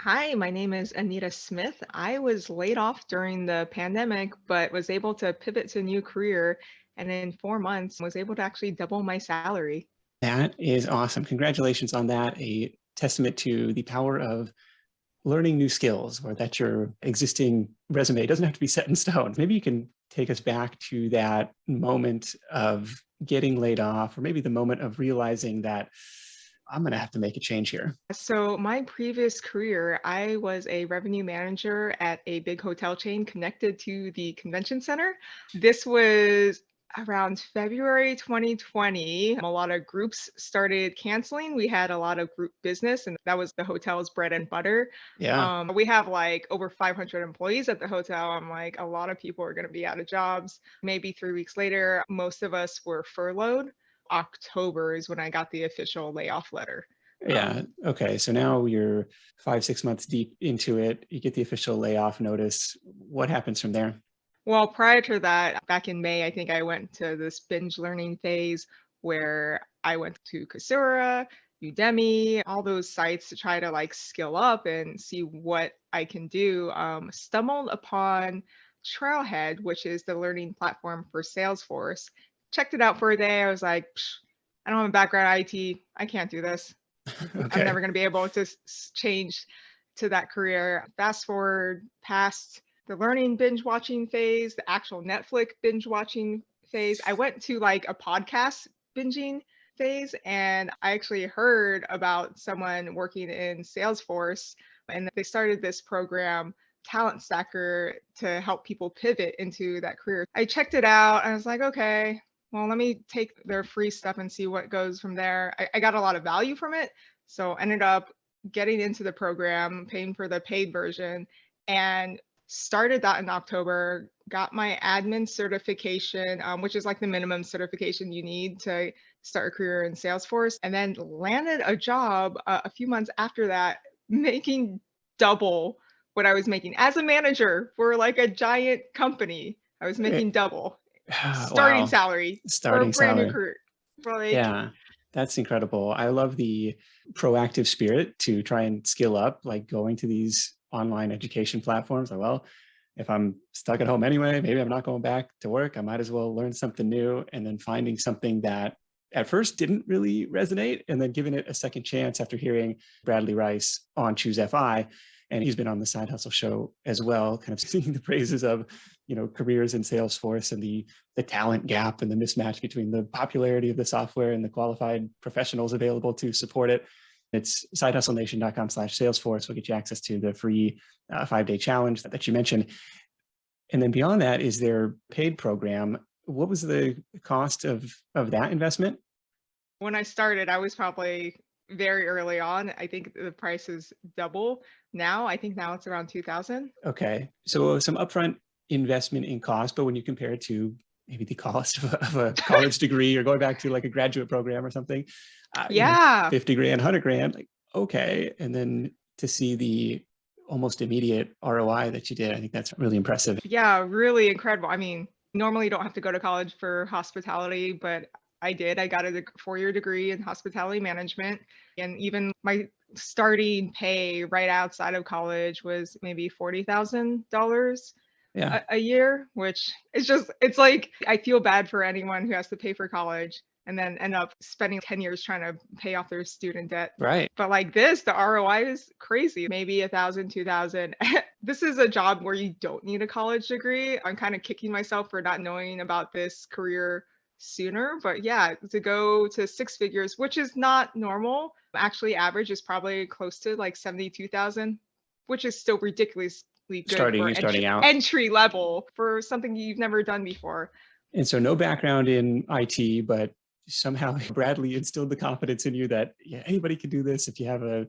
Hi, my name is Anita Smith. I was laid off during the pandemic, but was able to pivot to a new career and in 4 months was able to actually double my salary. That is awesome. Congratulations on that. A testament to the power of learning new skills, or that your existing resume doesn't have to be set in stone. Maybe you can take us back to that moment of getting laid off, or maybe the moment of realizing that I'm going to have to make a change here. So, my previous career, I was a revenue manager at a big hotel chain connected to the convention center. This was around February 2020. A lot of groups started canceling. We had a lot of group business, and that was the hotel's bread and butter. Yeah. We have like over 500 employees at the hotel. I'm like, a lot of people are going to be out of jobs. Maybe 3 weeks later, most of us were furloughed. October is when I got the official layoff letter. Yeah. Okay. So now you're 5, 6 months deep into it. You get the official layoff notice. What happens from there? Well, prior to that, back in May, I think I went to this binge learning phase where I went to Coursera, Udemy, all those sites to try to like skill up and see what I can do. Stumbled upon Trailhead, which is the learning platform for Salesforce. Checked it out for a day. I was like, "Psh, I don't have a background in IT. I can't do this. I'm Okay. never going to be able to change to that career." Fast forward past the learning binge watching phase, the actual Netflix binge watching phase. I went to like a podcast binging phase, and I actually heard about someone working in Salesforce, and they started this program, Talent Stacker, to help people pivot into that career. I checked it out. I was like, okay, well, let me take their free stuff and see what goes from there. I got a lot of value from it. So ended up getting into the program, paying for the paid version, and started that in October. Got my admin certification, which is like the minimum certification you need to start a career in Salesforce, and then landed a job a few months after that, making double what I was making as a manager for like a giant company. I was Eh, making double starting Wow. salary for a Starting brand new salary. career. For like, Yeah, that's incredible. I love the proactive spirit to try and skill up, like going to these online education platforms. Like, well, if I'm stuck at home anyway, maybe I'm not going back to work. I might as well learn something new, and then finding something that at first didn't really resonate, and then giving it a second chance after hearing Bradley Rice on Choose FI. And he's been on the Side Hustle show as well, kind of singing the praises of, careers in Salesforce and the talent gap and the mismatch between the popularity of the software and the qualified professionals available to support it. It's sidehustlenation.com/Salesforce will get you access to the free 5-day challenge that you mentioned. And then beyond that is their paid program. What was the cost of that investment? when I started, I was probably very early on. I think the price is double now. I think now it's around 2,000. Okay. So some upfront investment in cost, but when you compare it to maybe the cost of a college degree or going back to like a graduate program or something, Yeah. 50 grand, 100 grand, like, okay. And then to see the almost immediate ROI that you did, I think that's really impressive. Yeah, really incredible. I mean, normally you don't have to go to college for hospitality, but I did. I got a 4-year degree in hospitality management. And even my starting pay right outside of college was maybe $40,000 Yeah. a year, which is just, it's like, I feel bad for anyone who has to pay for college and then end up spending 10 years trying to pay off their student debt. Right. But like this, the ROI is crazy. Maybe 1,000, 2,000. This is a job where you don't need a college degree. I'm kind of kicking myself for not knowing about this career sooner. But yeah, to go to six figures, which is not normal. Actually, average is probably close to like 72,000, which is still ridiculously good Starting, for you're starting out. entry level for something you've never done before. And so no background in IT, but somehow Bradley instilled the confidence in you that, yeah, anybody can do this if you have a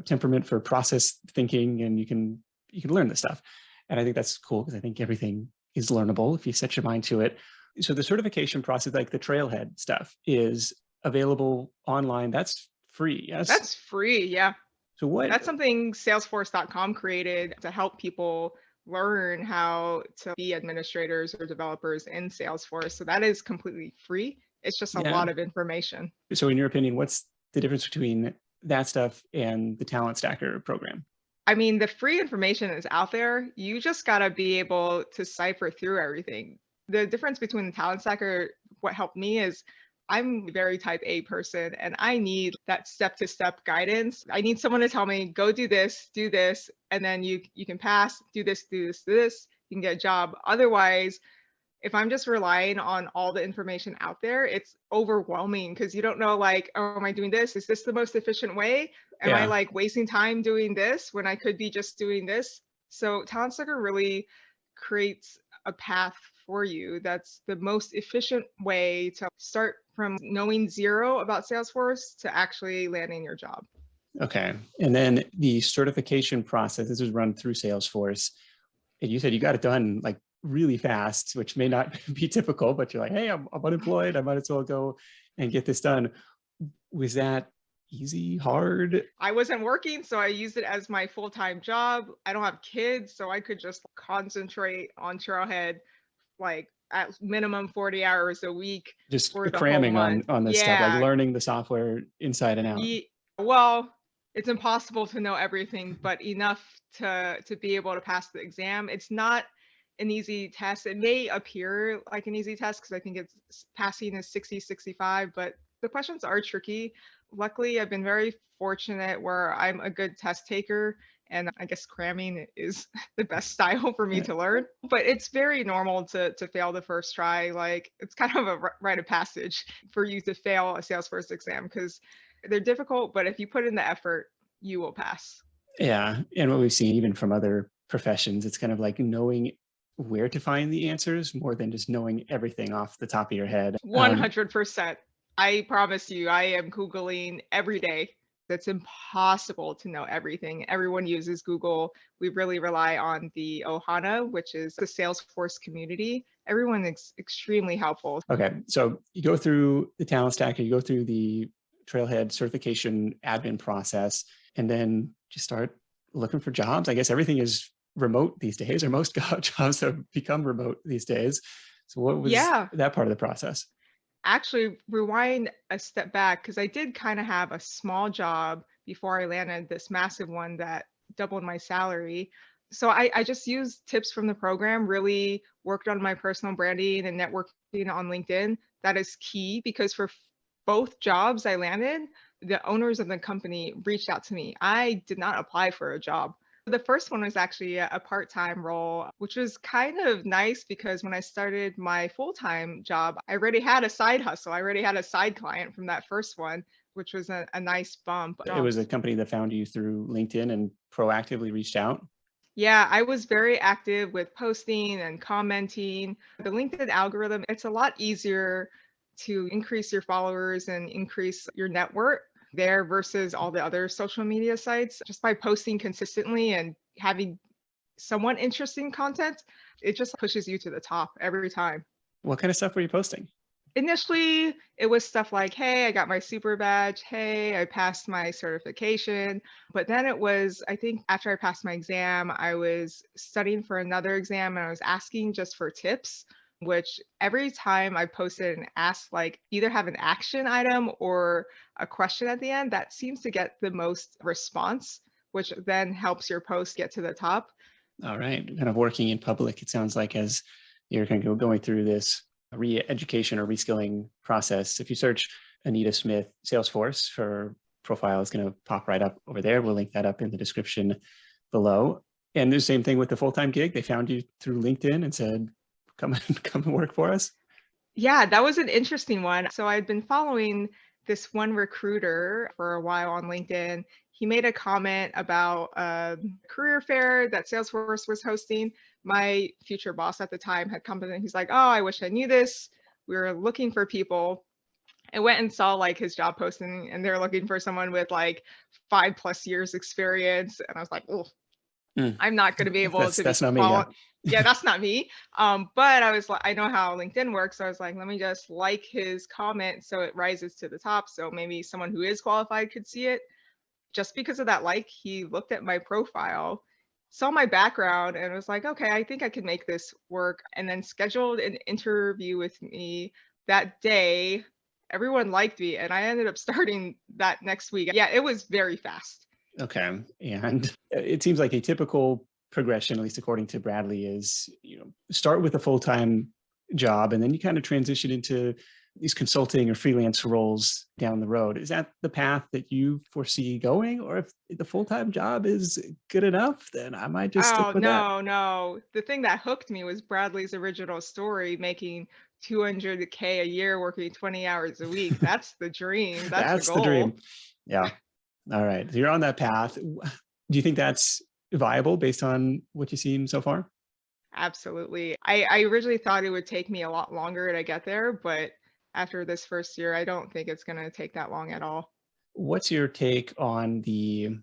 temperament for process thinking, and you can learn this stuff. And I think that's cool because I think everything is learnable if you set your mind to it. So the certification process, like the Trailhead stuff, is available online. That's free. Yes. That's free. Yeah. So what? That's something Salesforce.com created to help people learn how to be administrators or developers in Salesforce. So that is completely free. It's just a Yeah. lot of information. So in your opinion, what's the difference between that stuff and the Talent Stacker program? I mean, the free information is out there. You just gotta be able to cipher through everything. The difference between the talent stack or what helped me is I'm a very type A person and I need that step-to-step guidance. I need someone to tell me, go do this, and then you can pass, do this, you can get a job. Otherwise, if I'm just relying on all the information out there, it's overwhelming because you don't know, like, oh, am I doing this? Is this the most efficient way? Am I Yeah. like wasting time doing this when I could be just doing this? So Talent Sucker really creates a path for you that's the most efficient way to start from knowing zero about Salesforce to actually landing your job. Okay. And then the certification process, this was run through Salesforce. And you said you got it done like really fast, which may not be typical, but you're like, hey, I'm unemployed. I might as well go and get this done. Was that easy, hard? I wasn't working, so I used it as my full-time job. I don't have kids, so I could just concentrate on Trailhead like at minimum 40 hours a week Just for the whole cramming month. on this stuff, like Yeah. learning the software inside and out. Well, it's impossible to know everything, but enough to be able to pass the exam. It's not an easy test. It may appear like an easy test because I think it's passing is 60, 65, but the questions are tricky. Luckily, I've been very fortunate where I'm a good test taker, and I guess cramming is the best style for me Yeah. to learn. But it's very normal to fail the first try. Like it's kind of a rite of passage for you to fail a Salesforce exam because they're difficult, but if you put in the effort, you will pass. Yeah. And what we've seen even from other professions, it's kind of like knowing where to find the answers more than just knowing everything off the top of your head. 100%. I promise you, I am Googling every day. It's impossible to know everything. Everyone uses Google. We really rely on the Ohana, which is the Salesforce community. Everyone is extremely helpful. Okay. So you go through the talent stack, you go through the Trailhead certification admin process, and then just start looking for jobs. I guess everything is remote these days, or most jobs have become remote these days. So what was Yeah, that part of the process? actually rewind a step back because I did kind of have a small job before I landed this massive one that doubled my salary. So I just used tips from the program, really worked on my personal branding and networking on LinkedIn. That is key because for both jobs I landed, the owners of the company reached out to me. I did not apply for a job. The first one was actually a part-time role, which was kind of nice because when I started my full-time job, I already had a side hustle. I already had a side client from that first one, which was a nice bump. It was a company that found you through LinkedIn and proactively reached out. Yeah, I was very active with posting and commenting. The LinkedIn algorithm, it's a lot easier to increase your followers and increase your network there versus all the other social media sites. Just by posting consistently and having somewhat interesting content, it just pushes you to the top every time. What kind of stuff were you posting? Initially, it was stuff like, hey, I got my super badge. Hey, I passed my certification. But then it was, I think after I passed my exam, I was studying for another exam and I was asking just for tips, which every time I posted and asked, like, either have an action item or a question at the end, that seems to get the most response, which then helps your post get to the top. All right. Kind of working in public, it sounds like, as you're kind of going through this re-education or reskilling process. If you search Anita Smith Salesforce, her profile is going to pop right up over there. We'll link that up in the description below. And the same thing with the full-time gig. They found you through LinkedIn and said, come and work for us. Yeah, that was an interesting one. So I'd been following this one recruiter for a while on LinkedIn. He made a comment about a career fair that Salesforce was hosting. My future boss at the time had come in. He's like, "Oh, I wish I knew this. We were looking for people." I went and saw like his job posting, and they're looking for someone with like 5+ years experience. And I was like, "Oh, Mm, I'm not going to be able to be that's not me. Yeah. yeah, that's not me. But I was like, I know how LinkedIn works. So I was like, let me just like his comment so it rises to the top. So maybe someone who is qualified could see it. Just because of that like, he looked at my profile, saw my background, and was like, okay, I think I can make this work. And then scheduled an interview with me that day. Everyone liked me, and I ended up starting that next week. Yeah, it was very fast. Okay. And it seems like a typical progression, at least according to Bradley, is, start with a full-time job and then you kind of transition into these consulting or freelance roles down the road. Is that the path that you foresee going? Or if the full-time job is good enough, then I might just stick Oh, with that. no, no. The thing that hooked me was Bradley's original story, making 200K a year working 20 hours a week. That's the dream. That's the That's the dream. goal. Yeah. All right. So you're on that path. Do you think that's viable based on what you've seen so far? Absolutely. I originally thought it would take me a lot longer to get there, but after this first year, I don't think it's gonna take that long at all. What's your take on the,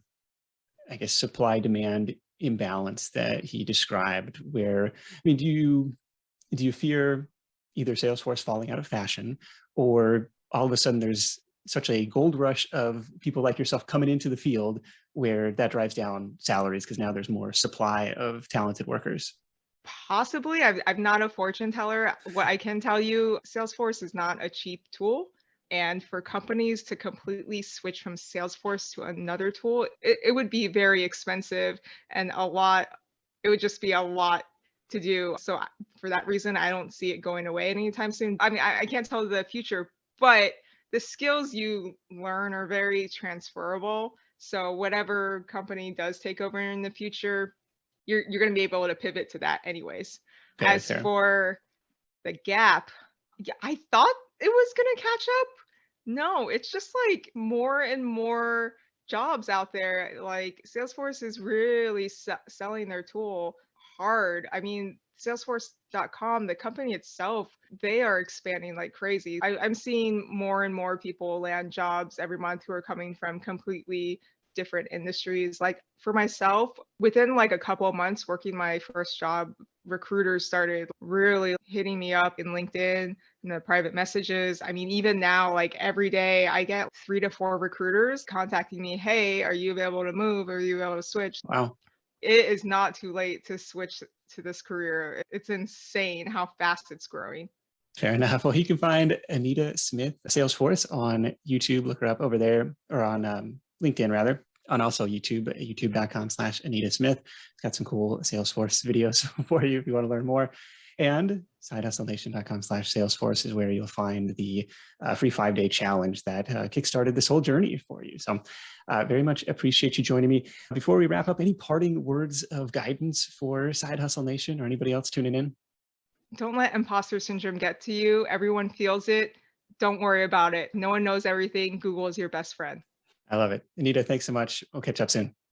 I guess, supply demand imbalance that he described? Where, I mean, do you fear either Salesforce falling out of fashion, or all of a sudden there's such a gold rush of people like yourself coming into the field where that drives down salaries because now there's more supply of talented workers? Possibly. I'm not a fortune teller. What I can tell you, Salesforce is not a cheap tool. And for companies to completely switch from Salesforce to another tool, it would be very expensive and a lot, it would just be a lot to do. So for that reason, I don't see it going away anytime soon. I mean, I can't tell the future, but the skills you learn are very transferable. So whatever company does take over in the future, you're gonna be able to pivot to that anyways. Fair, As fair. for the gap, yeah, I thought it was gonna catch up. No, it's just like more and more jobs out there. Like Salesforce is really selling their tool hard. I mean, Salesforce.com, the company itself, they are expanding like crazy. I'm seeing more and more people land jobs every month who are coming from completely different industries. Like for myself, within like a couple of months working my first job, recruiters started really hitting me up in LinkedIn in the private messages. I mean, even now, like every day, I get 3 to 4 recruiters contacting me. Hey, are you available to move? Are you able to switch? Wow. It is not too late to switch to this career. It's insane how fast it's growing. Fair enough. Well, you can find Anita Smith, Salesforce, on YouTube. Look her up over there, or on LinkedIn, rather, on also YouTube, youtube.com/Anita Smith. It's got some cool Salesforce videos for you if you want to learn more. And sidehustlenation.com/Salesforce is where you'll find the free 5-day challenge that kickstarted this whole journey for you. So, very much appreciate you joining me. Before we wrap up, any parting words of guidance for Side Hustle Nation or anybody else tuning in? Don't let imposter syndrome get to you. Everyone feels it. Don't worry about it. No one knows everything. Google is your best friend. I love it. Anita, thanks so much. We'll catch up soon.